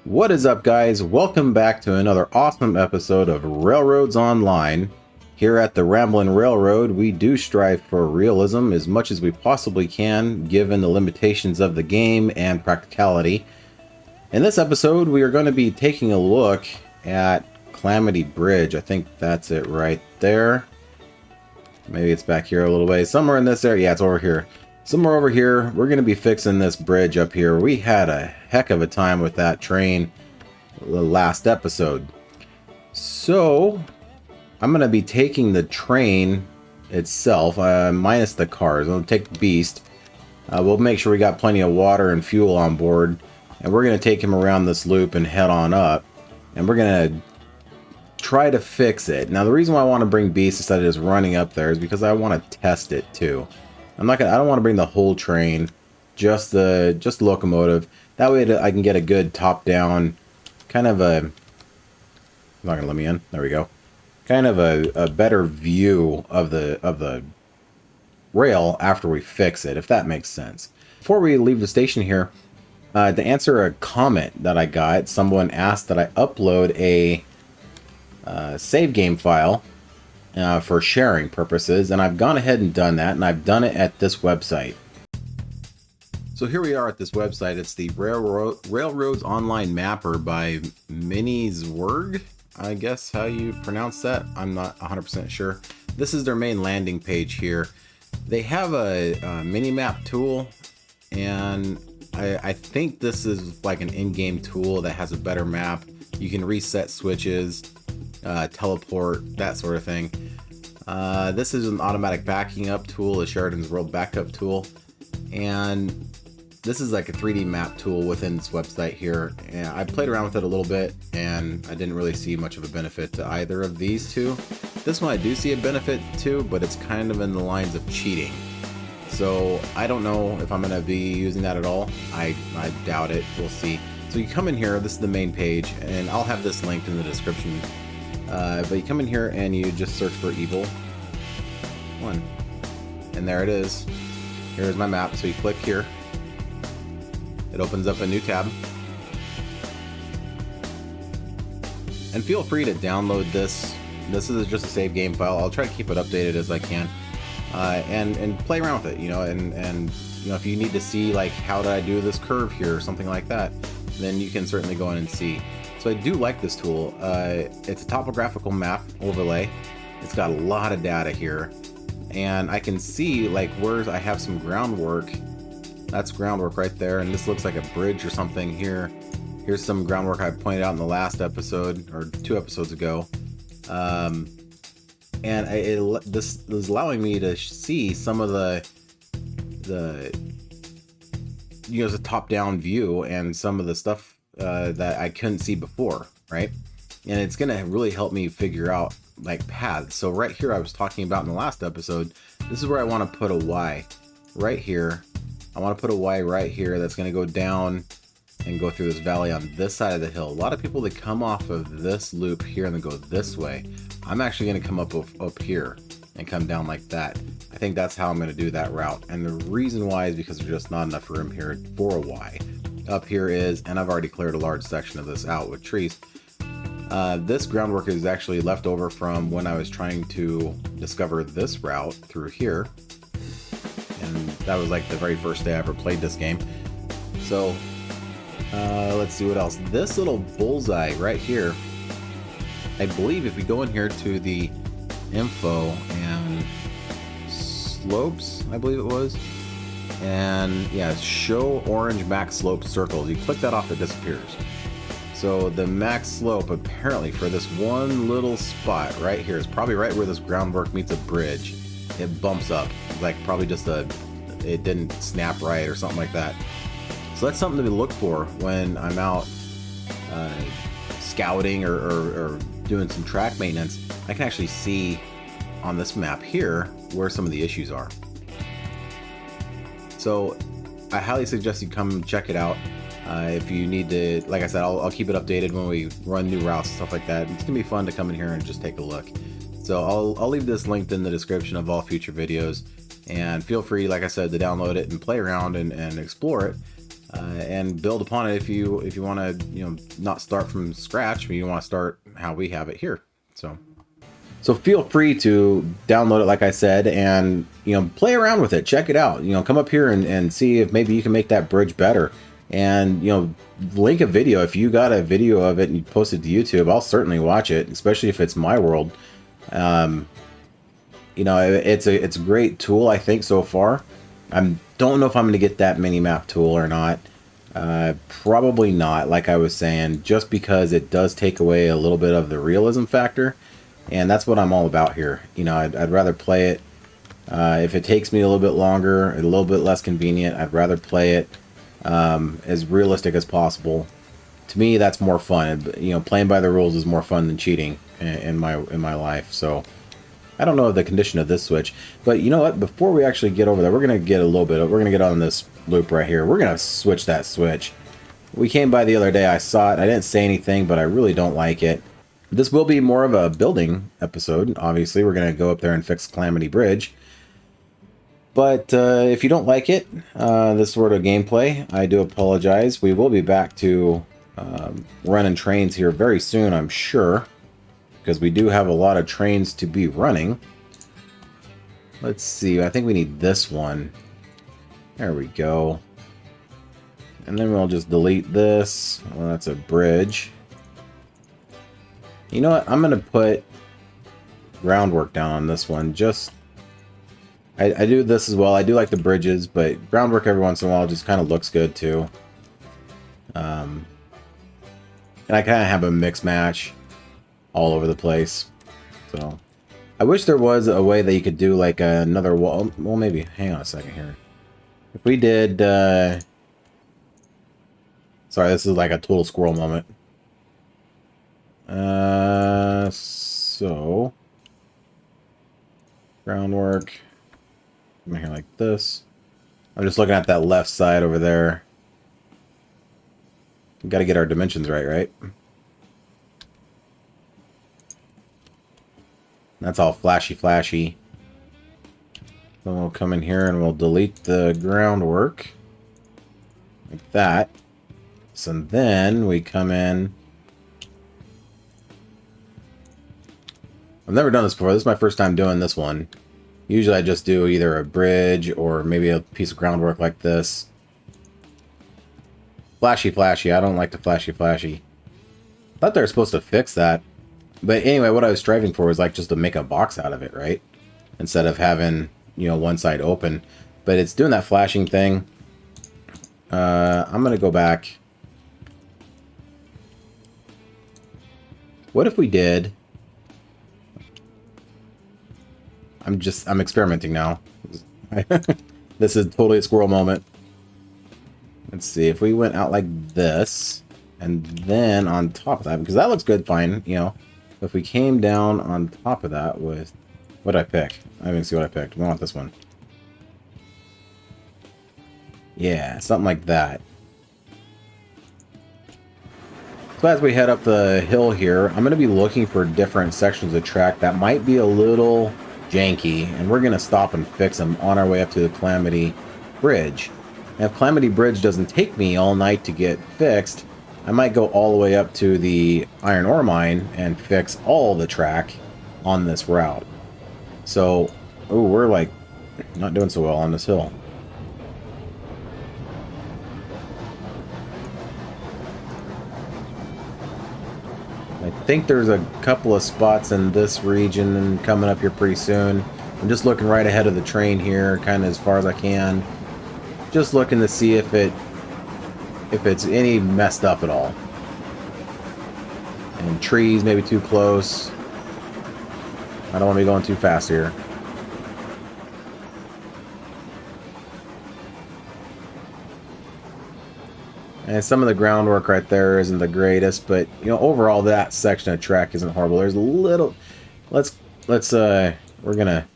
What is up, guys? Welcome back to another awesome episode of Railroads Online. Here at the Ramblin' Railroad, we do strive for realism as much as we possibly can, given the limitations of the game and practicality. In this episode, we are going to be taking a look at Calamity Bridge. I think that's it right there. Maybe it's back here a little way. Somewhere in this area. Yeah, it's over here. Somewhere over here, we're going to be fixing this bridge up here. We had a heck of a time with that train the last episode. So, I'm going to be taking the train itself, minus the cars. I'll take the beast. We'll make sure we got plenty of water and fuel on board. And we're going to take him around this loop and head on up. And we're going to try to fix it. Now, the reason why I want to bring beast instead of just running up there is because I want to test it too. I don't want to bring the whole train, just the locomotive. That way I can get a good top-down, kind of a... Not going to let me in. There we go. Kind of a better view of the rail after we fix it, if that makes sense. Before we leave the station here, to answer a comment that I got, someone asked that I upload a save game file for sharing purposes, and I've gone ahead and done that, and I've done it at this website. So here we are at this website. It's the Railroads Online Mapper by Minizwerg, I guess how you pronounce that. I'm not 100% sure. This is their main landing page here. They have a mini-map tool, and I think this is like an in-game tool that has a better map. You can reset switches, teleport, that sort of thing. This is an automatic backing up tool, a Sheridan's World backup tool, and this is like a 3D map tool within this website here. And I played around with it a little bit, and I didn't really see much of a benefit to either of these two. This one I do see a benefit to, but it's kind of in the lines of cheating. So I don't know if I'm going to be using that at all. I doubt it. We'll see. So you come in here, this is the main page, and I'll have this linked in the description. But you come in here and you just search for Evil 1. And there it is. Here's my map. So you click here. It opens up a new tab. And feel free to download this. This is just a save game file. I'll try to keep it updated as I can. And play around with it, you know, and you know, if you need to see like how did I do this curve here or something like that, then you can certainly go in and see. So I do like this tool. It's a topographical map overlay. It's got a lot of data here, and I can see like where I have some groundwork. That's groundwork right there, and this looks like a bridge or something here. Here's some groundwork I pointed out in the last episode or 2 episodes ago. And this is allowing me to see some of the you know, the top-down view and some of the stuff that I couldn't see before, right? And it's gonna really help me figure out like paths. So right here, I was talking about in the last episode, this is where I want to put a Y right here. I want to put a Y right here that's going to go down and go through this valley on this side of the hill. A lot of people, they come off of this loop here and then go this way. I'm actually going to come up here and come down like that. I think that's how I'm going to do that route. And the reason why is because there's just not enough room here for a Y. Up here is, and I've already cleared a large section of this out with trees. This groundwork is actually left over from when I was trying to discover this route through here. And that was like the very first day I ever played this game. So let's see what else. This little bullseye right here, I believe if we go in here to the info and slopes, I believe it was, and yeah, show orange max slope circles. You click that off, it disappears. So the max slope apparently for this one little spot right here is probably right where this groundwork meets a bridge. It bumps up, like probably just it didn't snap right or something like that. So that's something to look for when I'm out scouting or doing some track maintenance. I can actually see on this map here where some of the issues are. So I highly suggest you come check it out. If you need to, like I said, I'll keep it updated when we run new routes and stuff like that. It's gonna be fun to come in here and just take a look. So I'll leave this linked in the description of all future videos, and feel free, like I said, to download it and play around and explore it. and build upon it if you want to, not start from scratch, but you want to start how we have it here. So feel free to download it, like I said, and play around with it, check it out. Come up here and see if maybe you can make that bridge better. And link a video if you got a video of it and you post it to YouTube. I'll certainly watch it, especially if it's my world. It's a great tool, I think, so far. I don't know if I'm going to get that mini map tool or not. Probably not, like I was saying, just because it does take away a little bit of the realism factor, and that's what I'm all about here. I'd rather play it. If it takes me a little bit longer, a little bit less convenient, I'd rather play it as realistic as possible. To me, that's more fun. Playing by the rules is more fun than cheating in my life. So I don't know the condition of this switch, but you know what? Before we actually get over there, we're gonna get on this loop right here. We're gonna switch that switch. We came by the other day. I saw it. I didn't say anything, but I really don't like it. This will be more of a building episode. Obviously, we're gonna go up there and fix Calamity Bridge. But if you don't like it, this sort of gameplay, I do apologize. We will be back to running trains here very soon, I'm sure, because we do have a lot of trains to be running. Let's see, I think we need this one. There we go. And then we'll just delete this. Well, that's a bridge. You know what? I'm going to put groundwork down on this one. I do this as well. I do like the bridges, but groundwork every once in a while just kind of looks good too. And I kind of have a mix match all over the place. So I wish there was a way that you could do like another wall. Well, maybe. Hang on a second here. If we did... Sorry, this is like a total squirrel moment. So... groundwork... Come here like this. I'm just looking at that left side over there. We've got to get our dimensions right? That's all flashy. Then we'll come in here and we'll delete the groundwork. Like that. So then we come in. I've never done this before. This is my first time doing this one. Usually I just do either a bridge or maybe a piece of groundwork like this. Flashy. I don't like the flashy. I thought they were supposed to fix that. But anyway, what I was striving for was like just to make a box out of it, right? Instead of having, one side open. But it's doing that flashing thing. I'm going to go back. What if we did... I'm experimenting now. This is totally a squirrel moment. Let's see, if we went out like this, and then on top of that, because that looks good, fine, If we came down on top of that with... What did I pick? I didn't see what I picked. We want this one. Yeah, something like that. So as we head up the hill here, I'm going to be looking for different sections of track that might be a little... janky, and we're gonna stop and fix them on our way up to the Calamity Bridge. And if Calamity Bridge doesn't take me all night to get fixed, I might go all the way up to the iron ore mine and fix all the track on this route. So, we're like not doing so well on this hill. I think there's a couple of spots in this region and coming up here pretty soon. I'm just looking right ahead of the train here, kind of as far as I can. Just looking to see if it's any messed up at all. And trees maybe too close. I don't want to be going too fast here. And some of the groundwork right there isn't the greatest, but overall that section of track isn't horrible. There's a little... we're gonna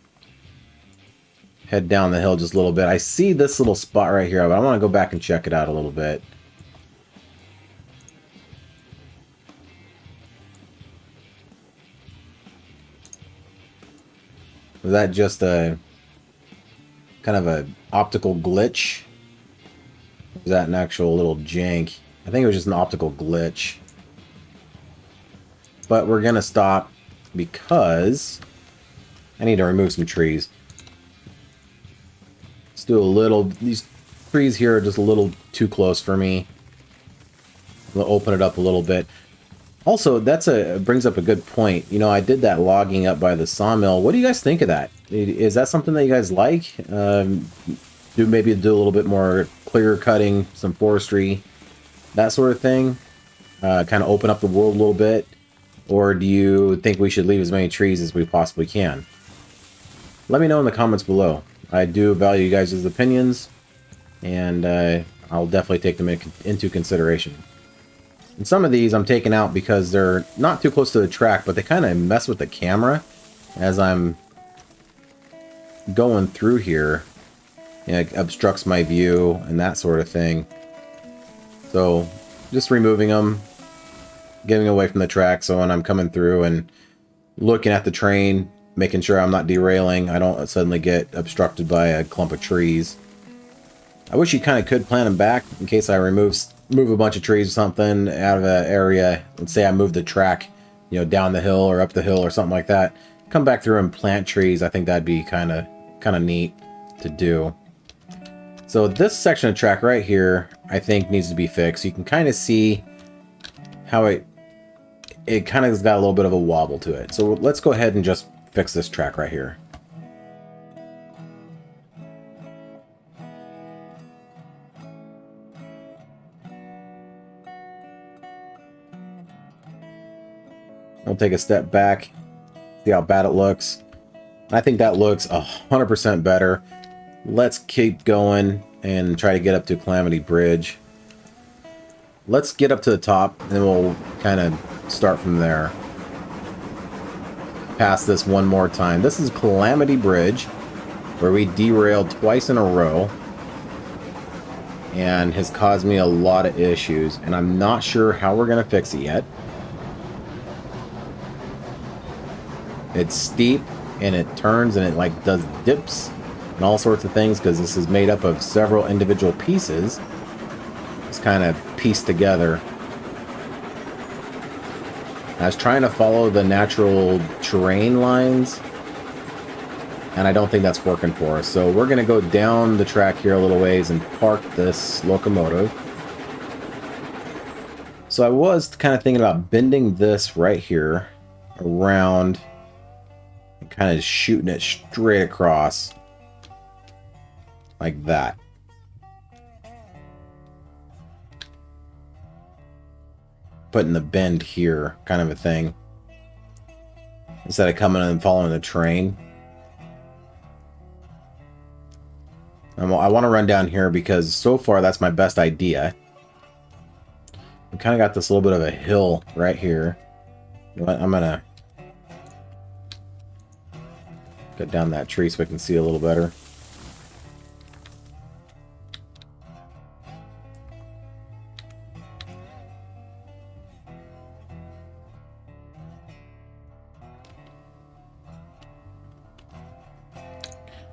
head down the hill just a little bit. I see this little spot right here, but I want to go back and check it out a little bit. Was that just a kind of a optical glitch? Is that an actual little jank? I think it was just an optical glitch. But we're gonna stop because I need to remove some trees. Let's do a little... These trees here are just a little too close for me. We'll open it up a little bit. Also, brings up a good point. You know, I did that logging up by the sawmill. What do you guys think of that? Is that something that you guys like? Maybe do a little bit more clear cutting, some forestry, that sort of thing? Kind of open up the world a little bit? Or do you think we should leave as many trees as we possibly can? Let me know in the comments below. I do value you guys' opinions, and I'll definitely take them into consideration. And some of these I'm taking out because they're not too close to the track, but they kind of mess with the camera as I'm going through here. You know, it obstructs my view and that sort of thing. So just removing them, getting away from the track, so when I'm coming through and looking at the train, making sure I'm not derailing, I don't suddenly get obstructed by a clump of trees. I wish you kind of could plant them back in case I move a bunch of trees or something out of an area. Let's say I move the track, you know, down the hill or up the hill or something like that. Come back through and plant trees. I think that'd be kind of neat to do. So this section of track right here, I think needs to be fixed. You can kind of see how it kind of has got a little bit of a wobble to it. So let's go ahead and just fix this track right here. I'll take a step back, see how bad it looks. I think that looks 100% better. Let's keep going and try to get up to Calamity Bridge. Let's get up to the top, and we'll kind of start from there. Pass this one more time. This is Calamity Bridge, where we derailed twice in a row, and has caused me a lot of issues, and I'm not sure how we're going to fix it yet. It's steep, and it turns, and it like does dips and all sorts of things, because this is made up of several individual pieces. It's kind of pieced together. I was trying to follow the natural terrain lines, and I don't think that's working for us. So we're going to go down the track here a little ways and park this locomotive. So I was kind of thinking about bending this right here around and kind of shooting it straight across like that. Putting the bend here, kind of a thing, instead of coming and following the train. And I want to run down here because so far that's my best idea. We kind of got this little bit of a hill right here. You know what? I'm gonna cut down that tree so we can see a little better.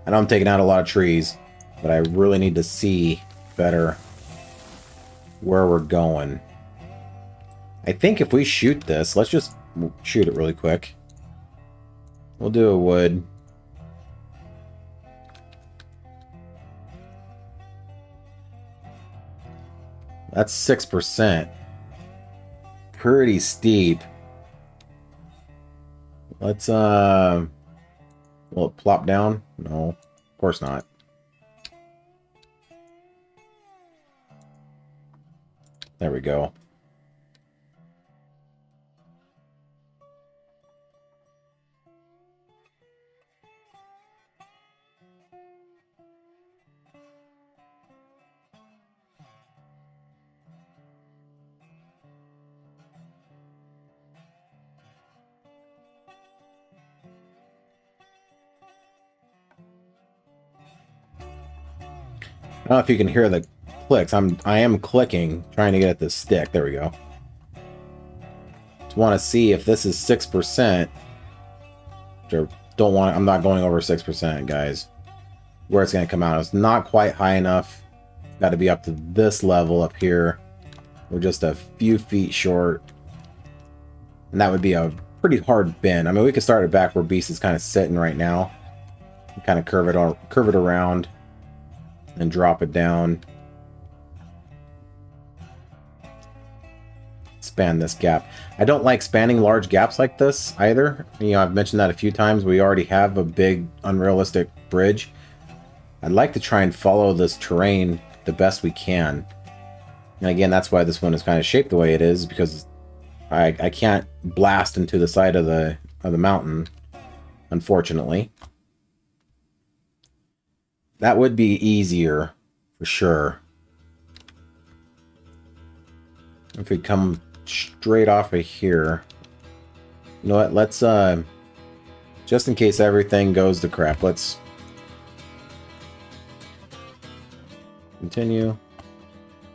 I know I'm taking out a lot of trees, but I really need to see better where we're going. I think if we shoot this, let's just shoot it really quick. We'll do a wood. That's 6%. Pretty steep. Let's, will it plop down? No, of course not. There we go. I don't know if you can hear the clicks. I am clicking, trying to get at this stick. There we go. Just want to see if this is 6%. I'm not going over 6%, guys. Where it's going to come out. It's not quite high enough got to be up to this level up here. We're just a few feet short. And that would be a pretty hard bend. I mean, we could start it back where Beast is kind of sitting right now. Kind of curve it around and drop it down. Span this gap. I don't like spanning large gaps like this either. You know, I've mentioned that a few times. We already have a big unrealistic bridge. I'd like to try and follow this terrain the best we can. And again, that's why this one is kind of shaped the way it is, because I can't blast into the side of the mountain, unfortunately. That would be easier for sure. If we come straight off of here. You know what? Let's just in case everything goes to crap, let's continue.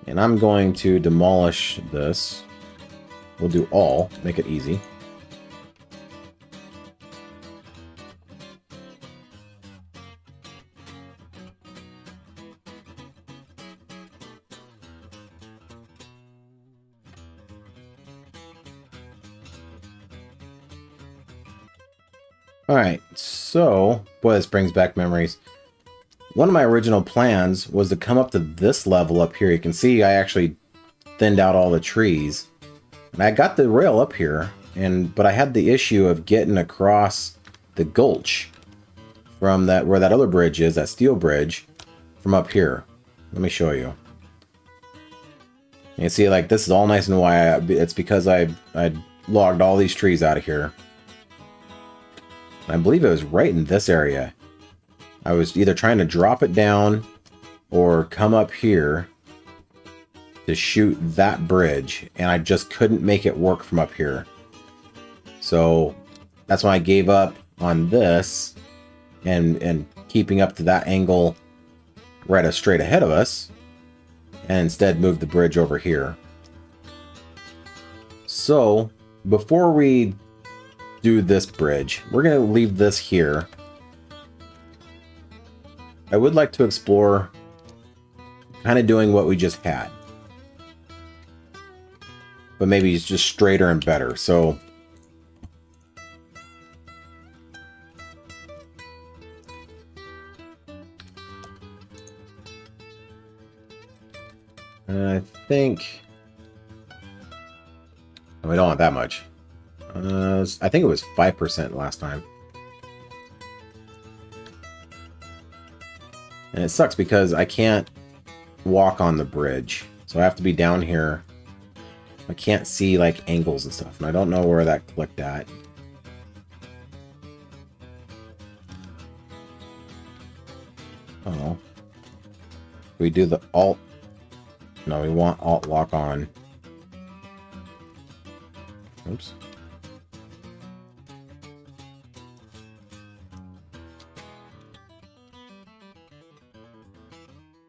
And I'm going to demolish this. We'll do all, make it easy. Alright, so, boy, this brings back memories. One of my original plans was to come up to this level up here. You can see I actually thinned out all the trees. And I got the rail up here, but I had the issue of getting across the gulch from where that other bridge is, that steel bridge, from up here. Let me show you. You can see, like, this is all nice and wide. It's because I logged all these trees out of here. I believe it was right in this area. I was either trying to drop it down or come up here to shoot that bridge, and I just couldn't make it work from up here. So that's why I gave up on this and keeping up to that angle right straight ahead of us, and instead moved the bridge over here. So before we do this bridge, we're going to leave this here. I would like to explore kind of doing what we just had, but maybe it's just straighter and better. So I think we don't want that much. I think it was 5% last time. And it sucks because I can't walk on the bridge. So I have to be down here. I can't see, like, angles and stuff. And I don't know where that clicked at. Oh. We do the alt. No, we want alt lock on. Oops.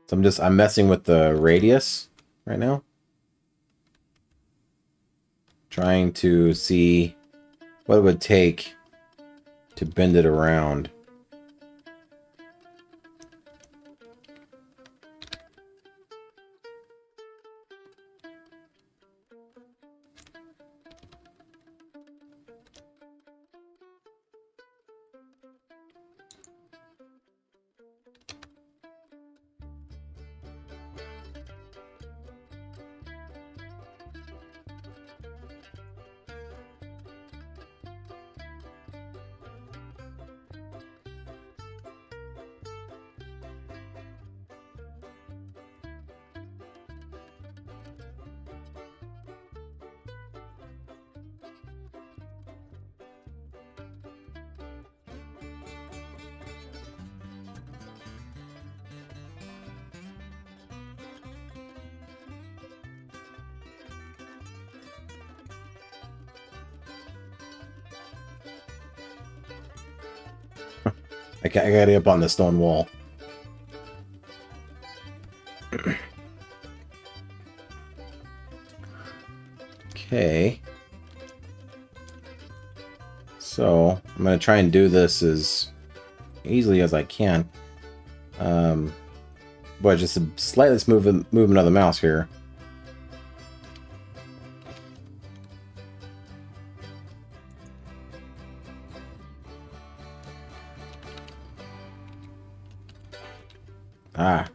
So I'm messing with the radius right now. Trying to see what it would take to bend it around. I gotta get up on the stone wall. Okay. So, I'm gonna try and do this as easily as I can. Boy, just a slightly movement of the mouse here. Ah.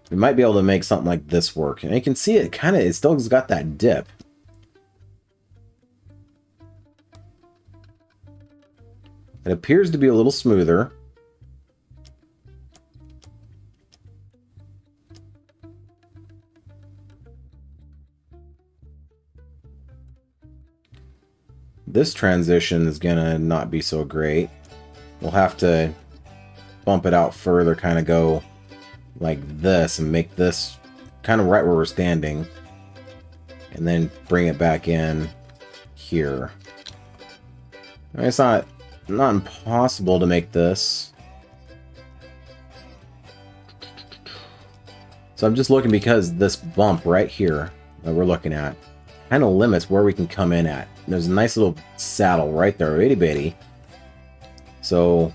We might be able to make something like this work. And you can see it kind of, it still has got that dip. It appears to be a little smoother. This transition is gonna not be so great. We'll have to bump it out further, kind of go like this and make this kind of right where we're standing. And then bring it back in here. I mean, it's not impossible to make this. So I'm just looking because this bump right here that we're looking at kind of limits where we can come in at. And there's a nice little saddle right there, itty bitty. So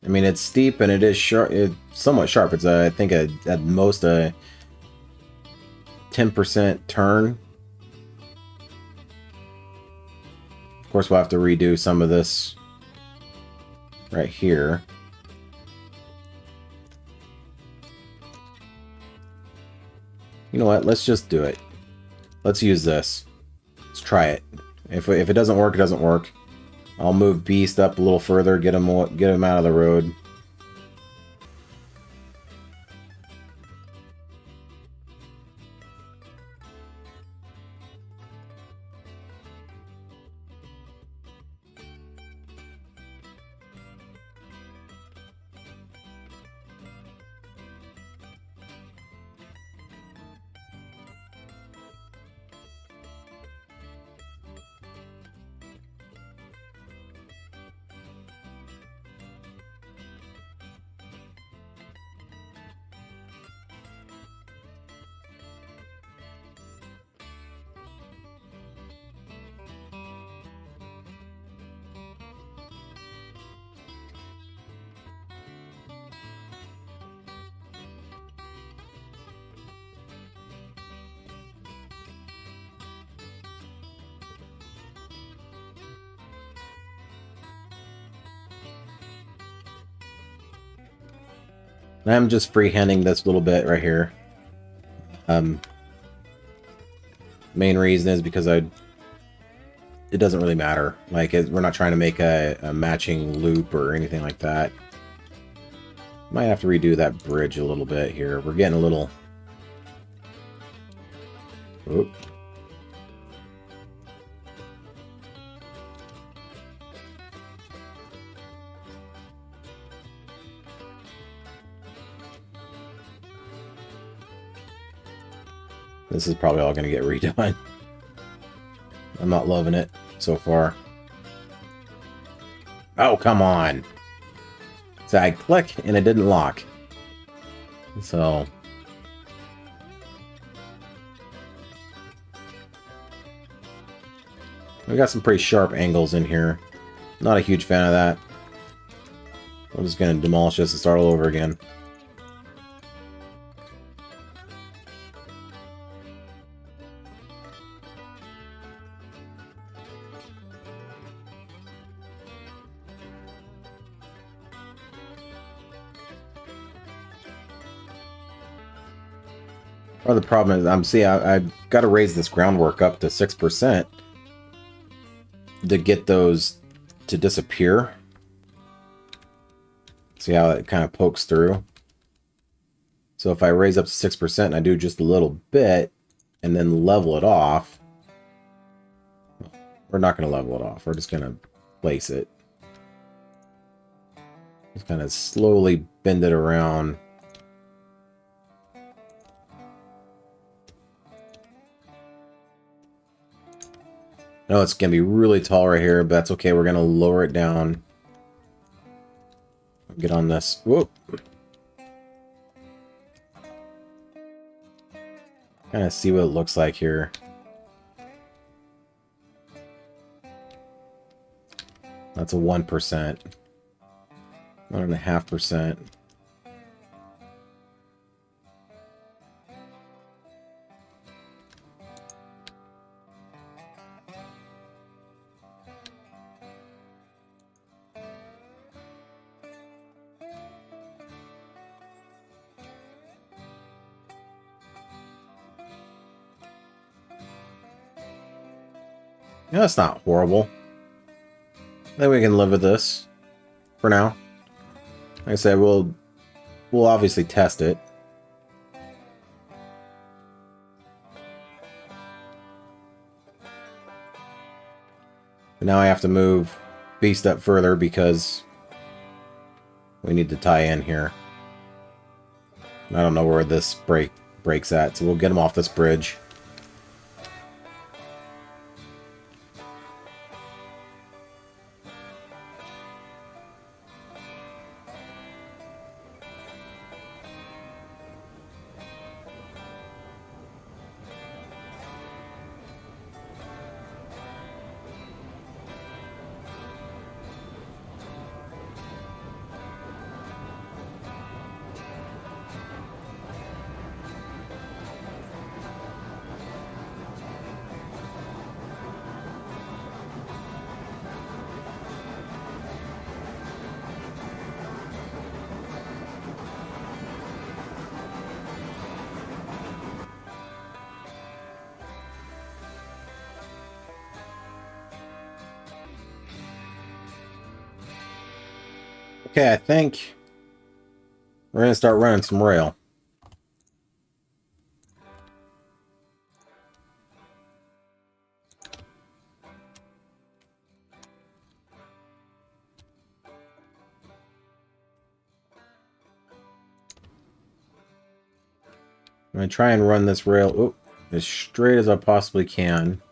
I mean, it's steep and it is sharp. It's somewhat sharp. It's I think at most a 10% turn. Of course, we'll have to redo some of this right here. You know what? Let's just do it. Let's use this. Let's try it. If it doesn't work, it doesn't work. I'll move Beast up a little further, get him out of the road. I'm just freehanding this little bit right here. Main reason is because it doesn't really matter. Like, we're not trying to make a matching loop or anything like that. Might have to redo that bridge a little bit here. We're getting a little... Oop. This is probably all going to get redone. I'm not loving it so far. Oh, come on! So I click and it didn't lock. So... we got some pretty sharp angles in here. Not a huge fan of that. I'm just going to demolish this and start all over again. Well, the problem is, I've got to raise this groundwork up to 6% to get those to disappear. See how it kind of pokes through? So if I raise up to 6% and I do just a little bit and then level it off, we're not going to level it off. We're just going to place it. Just kind of slowly bend it around. I know it's going to be really tall right here, but that's okay. We're going to lower it down. Get on this. Whoop. Kind of see what it looks like here. That's a 1%. 1.5%. Yeah, that's not horrible. I think we can live with this for now. Like I said, we'll obviously test it. But now I have to move B step further because we need to tie in here. I don't know where this breaks at, so we'll get them off this bridge. Okay, I think we're going to start running some rail. I'm going to try and run this rail as straight as I possibly can.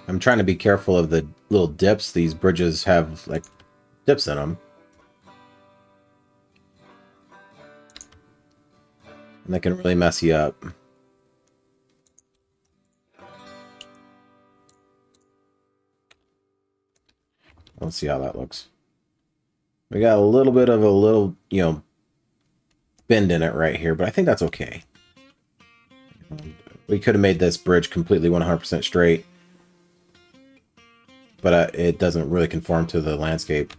I'm trying to be careful of the little dips. These bridges have, like, dips in them. And they can really mess you up. Let's see how that looks. We got a little bit of a bend in it right here, but I think that's okay. We could have made this bridge completely 100% straight. But it doesn't really conform to the landscape.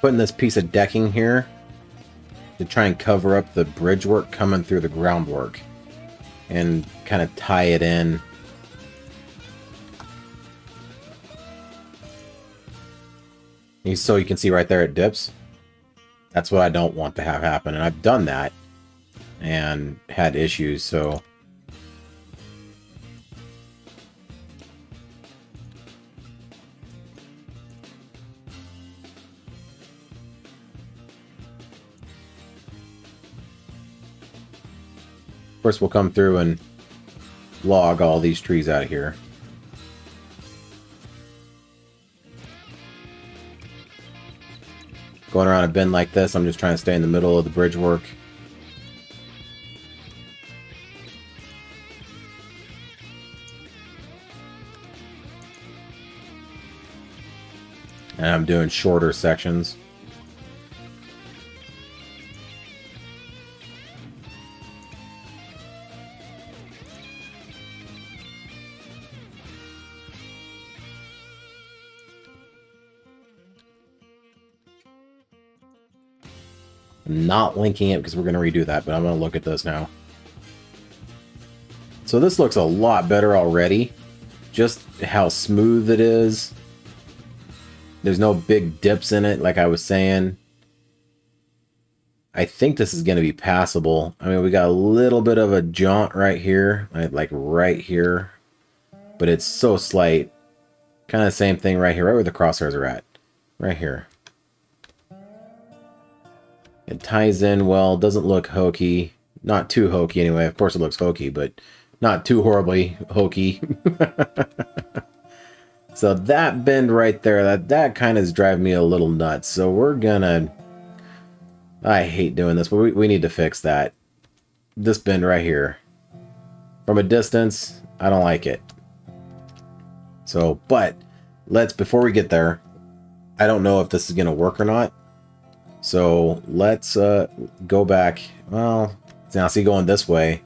Putting this piece of decking here to try and cover up the bridge work coming through the groundwork and kind of tie it in. So you can see right there it dips. That's what I don't want to have happen, and I've done that and had issues, so of course, we'll come through and log all these trees out of here. Going around a bend like this, I'm just trying to stay in the middle of the bridge work. And I'm doing shorter sections. I'm not linking it because we're going to redo that, but I'm going to look at this now. So this looks a lot better already. just how smooth it is. There's no big dips in it, like I was saying. I think this is going to be passable. I mean, we got a little bit of a jaunt right here, like right here, but it's so slight. Kind of the same thing right here, right where the crosshairs are at. Right here. It ties in well, doesn't look hokey. Not too hokey anyway. Of course it looks hokey, but not too horribly hokey. So that bend right there, that kind of is driving me a little nuts. So we're gonna... I hate doing this, but we need to fix that. This bend right here. From a distance, I don't like it. So, but before we get there, I don't know if this is gonna work or not. So let's go back. Well, now see, going this way,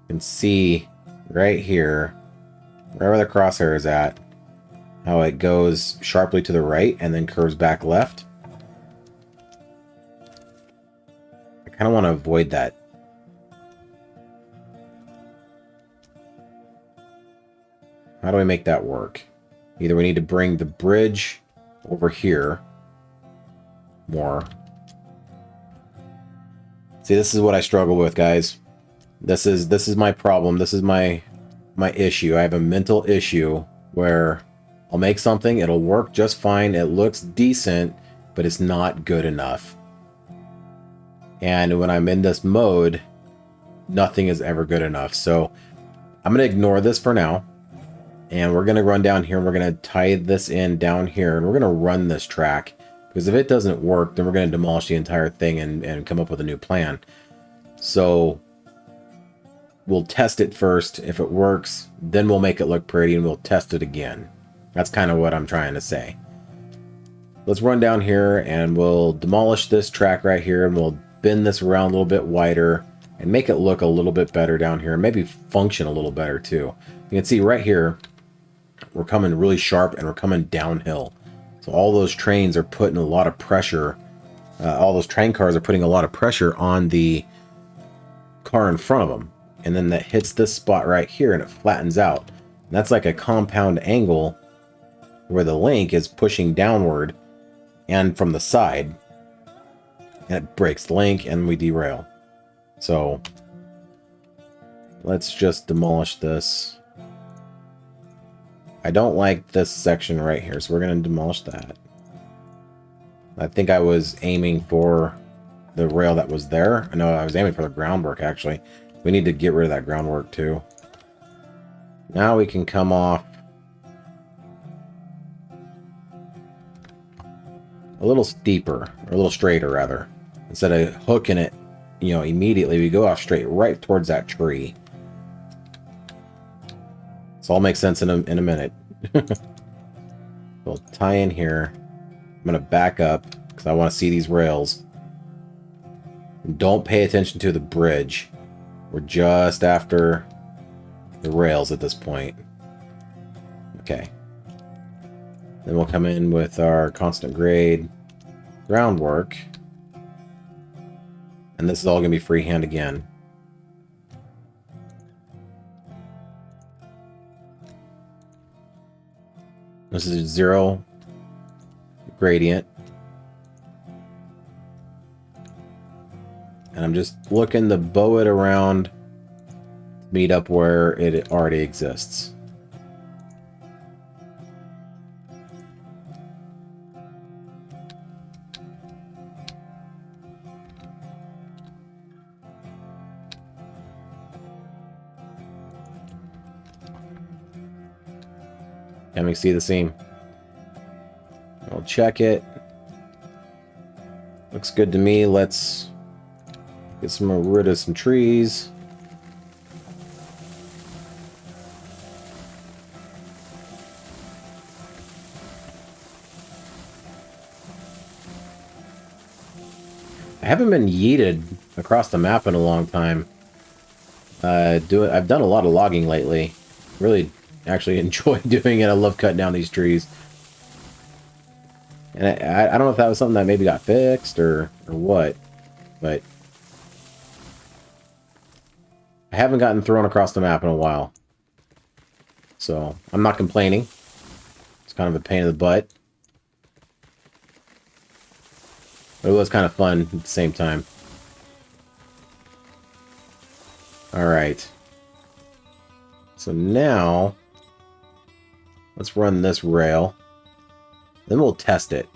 you can see right here, right where the crosshair is at, how it goes sharply to the right and then curves back left. I kind of want to avoid that. How do we make that work? Either we need to bring the bridge over here more. See, this is what I struggle with, guys. This is my problem. This is my issue. I have a mental issue where I'll make something, it'll work just fine, it looks decent, but it's not good enough. And when I'm in this mode, nothing is ever good enough. So I'm going to ignore this for now. And we're going to run down here and we're going to tie this in down here. And we're going to run this track. Because if it doesn't work, then we're going to demolish the entire thing and come up with a new plan. So we'll test it first. If it works, then we'll make it look pretty and we'll test it again. That's kind of what I'm trying to say. Let's run down here and we'll demolish this track right here and we'll bend this around a little bit wider and make it look a little bit better down here and maybe function a little better too. You can see right here, we're coming really sharp and we're coming downhill. So all those trains are putting a lot of pressure. All those train cars are putting a lot of pressure on the car in front of them. And then that hits this spot right here and it flattens out. And that's like a compound angle where the link is pushing downward and from the side. And it breaks the link and we derail. So let's just demolish this. I don't like this section right here, so we're going to demolish that. I think I was aiming for the rail that was there. No, I was aiming for the groundwork, actually. We need to get rid of that groundwork, too. Now we can come off a little steeper, or a little straighter, rather. Instead of hooking it, you know, immediately, we go off straight right towards that tree. This all makes sense in a minute. We'll tie in here. I'm going to back up because I want to see these rails. Don't pay attention to the bridge. We're just after the rails at this point. Okay. Then we'll come in with our constant grade groundwork. And this is all going to be freehand again. This is 0 gradient. And I'm just looking to bow it around to meet up where it already exists. Let me see the seam. I'll check it. Looks good to me. Let's get rid of some trees. I haven't been yeeted across the map in a long time. I've done a lot of logging lately. Really actually enjoy doing it. I love cutting down these trees. And I don't know if that was something that maybe got fixed or what, but I haven't gotten thrown across the map in a while. So I'm not complaining. It's kind of a pain in the butt. But it was kind of fun at the same time. Alright. So now, let's run this rail. Then we'll test it.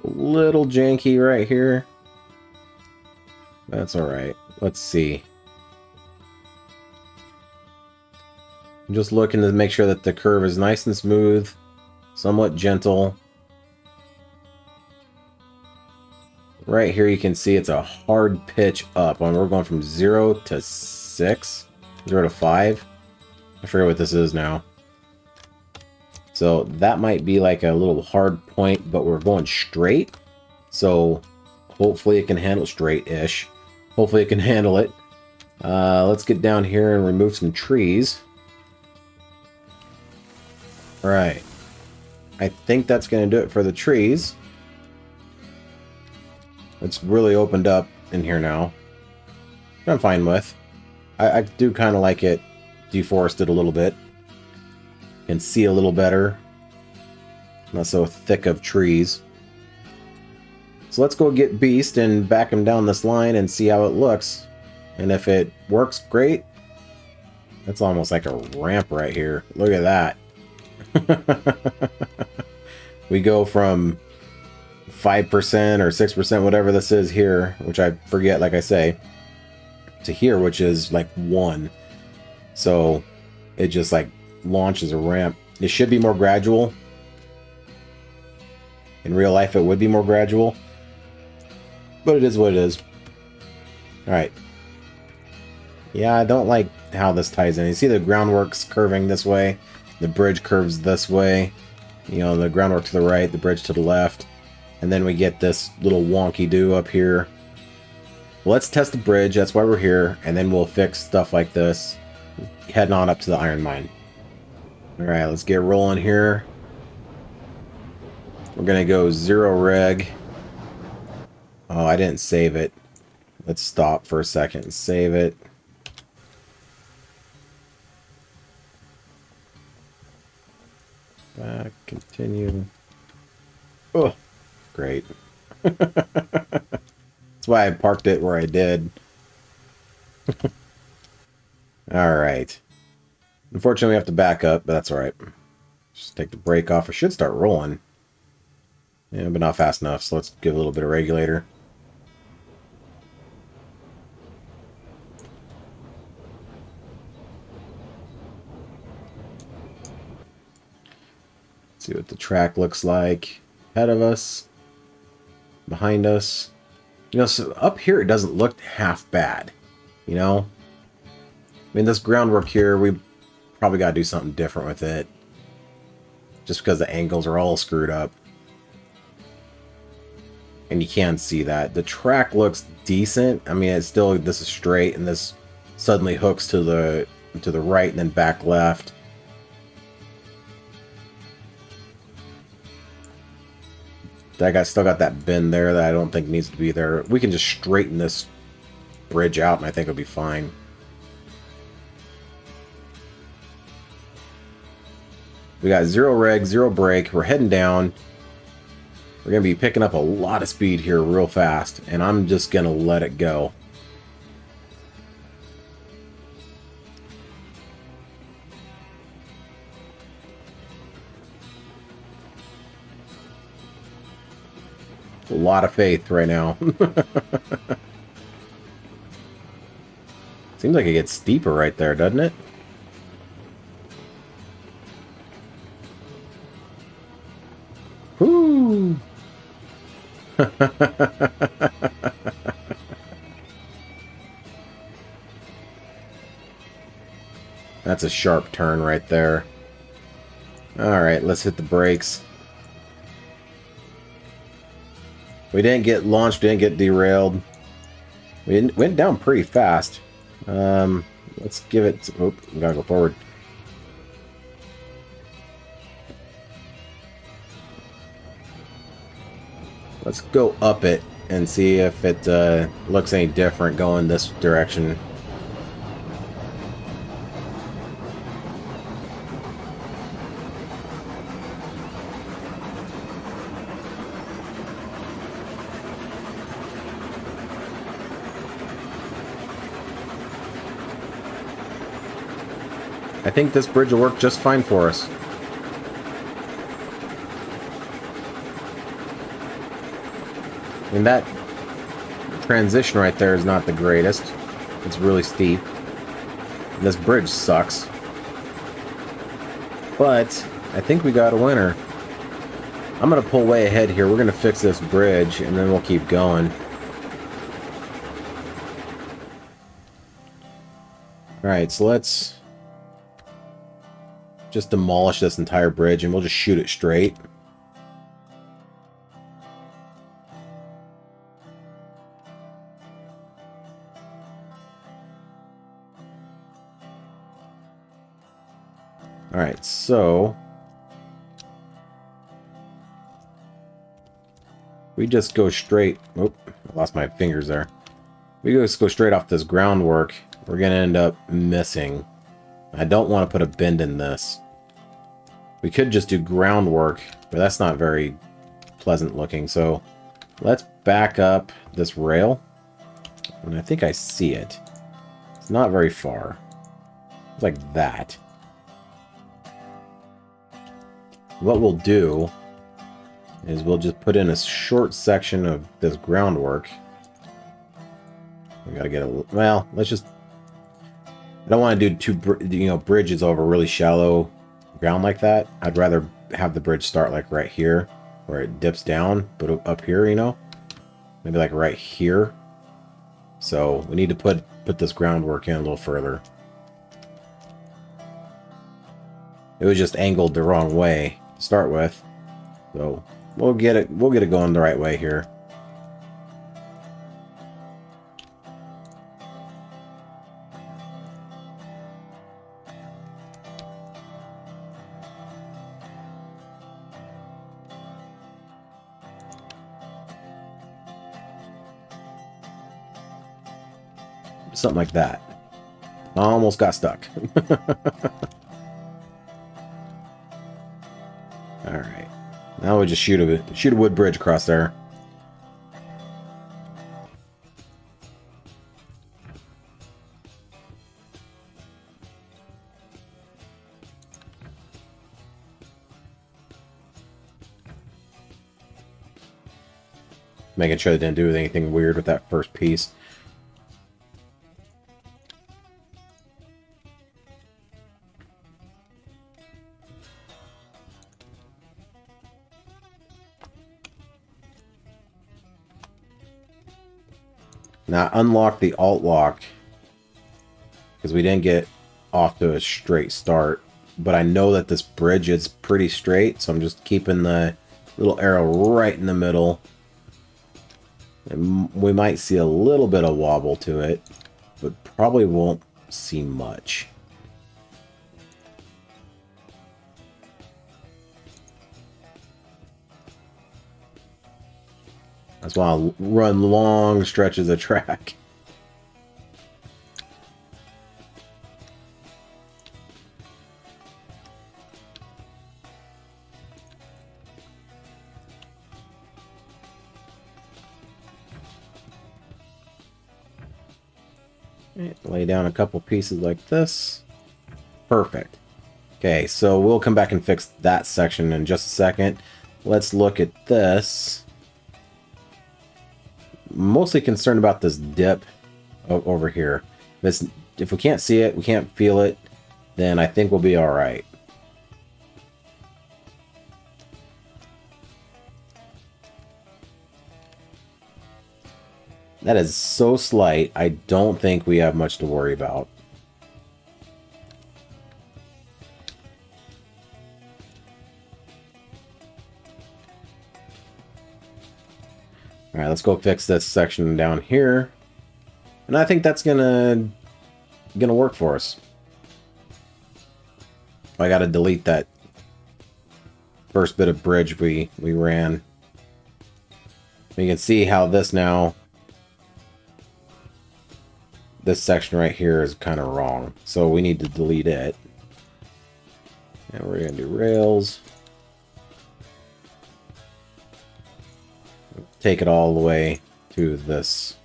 A little janky right here. That's alright. Let's see. I'm just looking to make sure that the curve is nice and smooth, somewhat gentle. Right here you can see it's a hard pitch up. We're going from 0 to 6, 0 to 5. I forget what this is now. So that might be like a little hard point, but we're going straight. So hopefully it can handle straight-ish. Hopefully it can handle it. Let's get down here and remove some trees. Right. I think that's going to do it for the trees. It's really opened up in here now. I'm fine with. I do kind of like it deforested a little bit. Can see a little better. Not so thick of trees. So let's go get Beast and back him down this line and see how it looks. And if it works, great. That's almost like a ramp right here. Look at that. We go from 5% or 6%, whatever this is here, which I forget, like I say, to here, which is like 1. So it just like launches a ramp. It should be more gradual. In real life, it would be more gradual. But it is what it is. Alright. Yeah, I don't like how this ties in. You see the groundwork's curving this way. The bridge curves this way. You know, the groundwork to the right, the bridge to the left. And then we get this little wonky-do up here. Well, let's test the bridge. That's why we're here. And then we'll fix stuff like this. Heading on up to the iron mine. Alright, let's get rolling here. We're going to go 0 reg. Oh, I didn't save it. Let's stop for a second and save it. Back, continue. Oh, great. That's why I parked it where I did. Alright. Unfortunately, we have to back up, but that's alright. Just take the brake off. It should start rolling. Yeah, but not fast enough, so let's give a little bit of regulator. See what the track looks like ahead of us, behind us. You know, so up here it doesn't look half bad, you know? I mean, this groundwork here, we probably got to do something different with it. Just because the angles are all screwed up. And you can see that. The track looks decent. I mean, it's still, this is straight, and this suddenly hooks to the right and then back left. Still got that bend there that I don't think needs to be there. We can just straighten this bridge out, and I think it'll be fine. We got 0 reg, 0 brake. We're heading down. We're going to be picking up a lot of speed here real fast, and I'm just going to let it go. A lot of faith right now. Seems like it gets steeper right there, doesn't it? Whoo! That's a sharp turn right there. Alright, let's hit the brakes. We didn't get launched, we didn't get derailed. We went down pretty fast. Let's give it... Oh, we gotta go forward. Let's go up it and see if it looks any different going this direction. I think this bridge will work just fine for us. And that transition right there is not the greatest. It's really steep. This bridge sucks. But I think we got a winner. I'm going to pull way ahead here. We're going to fix this bridge and then we'll keep going. Alright, so let's just demolish this entire bridge and we'll just shoot it straight. Alright, so we just go straight. Oh, I lost my fingers there. We just go straight off this groundwork. We're going to end up missing. I don't want to put a bend in this. We could just do groundwork, but that's not very pleasant looking. So let's back up this rail. And I think I see it. It's not very far. It's like that. What we'll do is we'll just put in a short section of this groundwork. We gotta get a... Well, let's just... I don't want to do two bridges over really shallow ground like that. I'd rather have the bridge start like right here, where it dips down, but up here, you know? Maybe like right here. So we need to put this groundwork in a little further. It was just angled the wrong way to start with. So we'll get it going the right way here. Something like that. I almost got stuck. Alright. Now we just shoot a wood bridge across there. Making sure they didn't do anything weird with that first piece. Now unlock the alt lock because we didn't get off to a straight start, but I know that this bridge is pretty straight, so I'm just keeping the little arrow right in the middle. And we might see a little bit of wobble to it, but probably won't see much. I just want to run long stretches of track. Lay down a couple pieces like this. Perfect. Okay, so we'll come back and fix that section in just a second. Let's look at this. Mostly concerned about this dip over here. If we can't see it, we can't feel it, then I think we'll be all right. That is so slight, I don't think we have much to worry about. All right, let's go fix this section down here. And I think that's gonna work for us. I gotta delete that first bit of bridge we ran. You can see how this section right here is kind of wrong. So we need to delete it. And we're gonna do rails. Take it all the way to this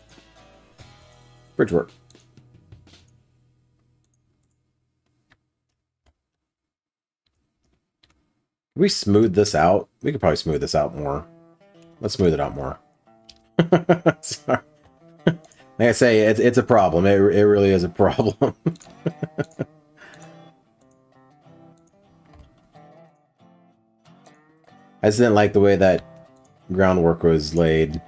bridge work. Can we smooth this out? We could probably smooth this out more. Let's smooth it out more. Sorry. Like I say, it's a problem. It really is a problem. I just didn't like the way that groundwork was laid.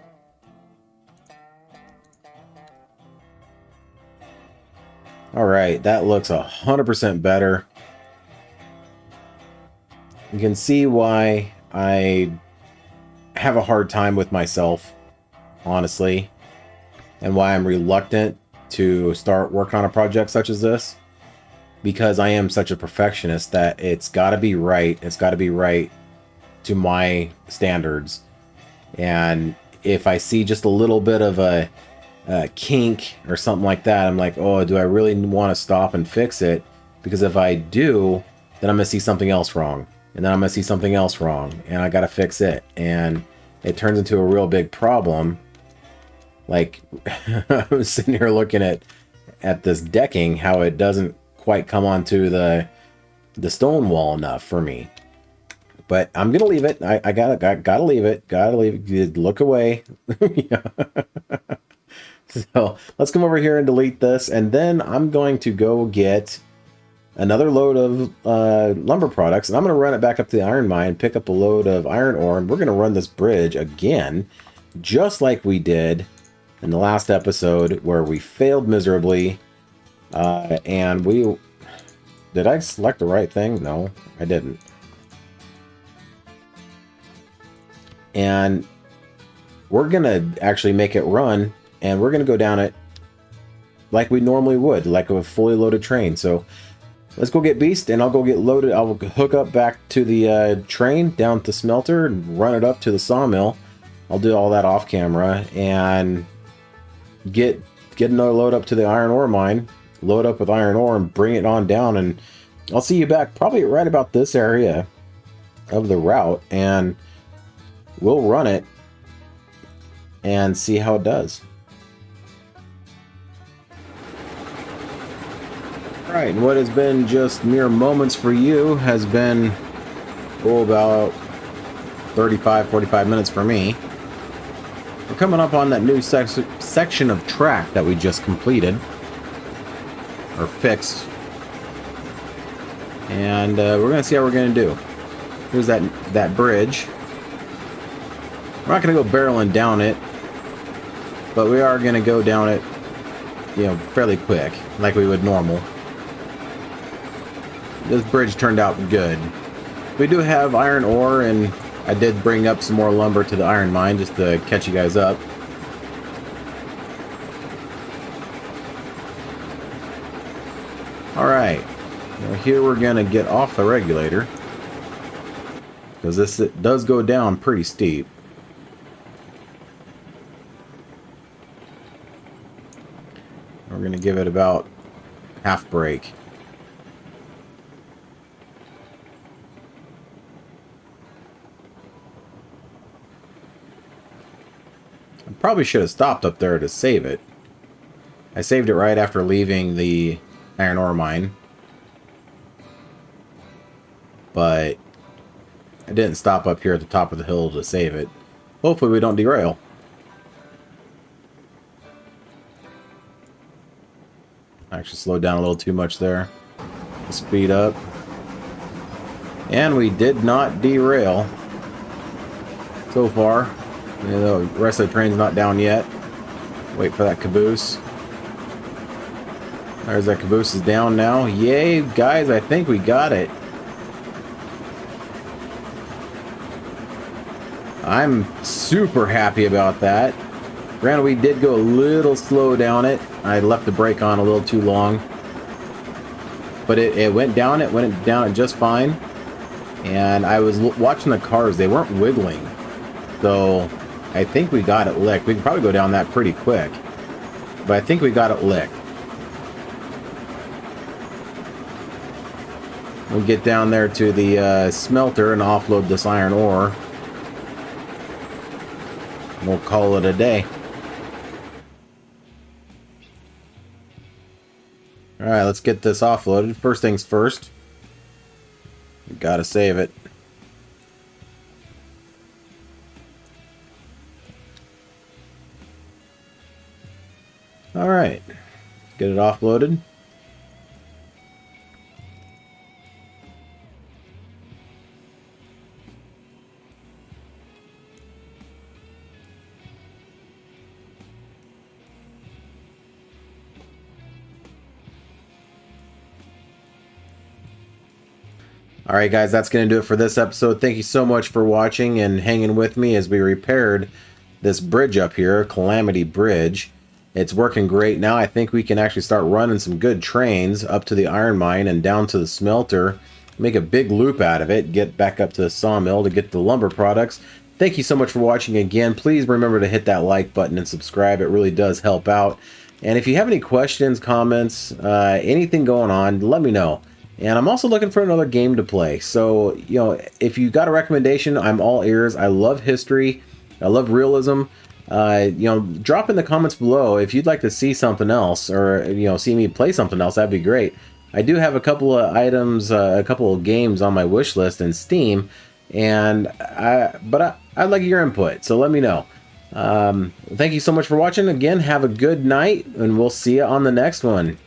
Alright, that looks 100% better. You can see why I have a hard time with myself, honestly, and why I'm reluctant to start working on a project such as this, because I am such a perfectionist that it's got to be right. It's got to be right to my standards. And if I see just a little bit of a kink or something like that, I'm like, oh, do I really want to stop and fix it? Because if I do, then I'm going to see something else wrong. And then I'm going to see something else wrong. And I got to fix it. And it turns into a real big problem. Like, I was sitting here looking at this decking, how it doesn't quite come onto the stone wall enough for me. But I'm gonna leave it. I gotta leave it. Gotta leave it. Look away. So let's come over here and delete this, and then I'm going to go get another load of lumber products, and I'm gonna run it back up to the iron mine, pick up a load of iron ore, and we're gonna run this bridge again, just like we did in the last episode where we failed miserably. And did I select the right thing? No, I didn't. And we're gonna actually make it run, and we're gonna go down it like we normally would, like a fully loaded train. So let's go get Beast, and I'll go get loaded. I'll hook up back to the train down to smelter and run it up to the sawmill. I'll do all that off camera and get another load up to the iron ore mine, load up with iron ore, and bring it on down. And I'll see you back probably right about this area of the route, and we'll run it and see how it does. Alright, and what has been just mere moments for you has been, about 35-45 minutes for me. We're coming up on that new section of track that we just completed, or fixed. And we're going to see how we're going to do. Here's that bridge. We're not going to go barreling down it, but we are going to go down it, fairly quick, like we would normal. This bridge turned out good. We do have iron ore, and I did bring up some more lumber to the iron mine just to catch you guys up. Alright, well, here we're going to get off the regulator, because this does go down pretty steep. We're going to give it about half brake. I probably should have stopped up there to save it. I saved it right after leaving the iron ore mine, but I didn't stop up here at the top of the hill to save it. Hopefully we don't derail. I actually slowed down a little too much there. Speed up. And we did not derail so far. The rest of the train's not down yet. Wait for that caboose. There's that caboose is down now. Yay, guys, I think we got it. I'm super happy about that. Granted, we did go a little slow down it. I left the brake on a little too long. But it went down it just fine. And I was watching the cars. They weren't wiggling. So I think we got it licked. We can probably go down that pretty quick. But I think we got it licked. We'll get down there to the smelter and offload this iron ore. We'll call it a day. Alright, let's get this offloaded. First things first. We gotta save it. Alright. Get it offloaded. Alright guys, that's going to do it for this episode. Thank you so much for watching and hanging with me as we repaired this bridge up here, Calamity Bridge. It's working great now. I think we can actually start running some good trains up to the iron mine and down to the smelter. Make a big loop out of it, get back up to the sawmill to get the lumber products. Thank you so much for watching again. Please remember to hit that like button and subscribe. It really does help out. And if you have any questions, comments, anything going on, let me know. And I'm also looking for another game to play. So, you know, if you got a recommendation, I'm all ears. I love history. I love realism. You know, drop in the comments below if you'd like to see something else or, you know, see me play something else. That'd be great. I do have a couple of items, a couple of games on my wish list in Steam. And I'd like your input. So let me know. Thank you so much for watching. Again, have a good night. And we'll see you on the next one.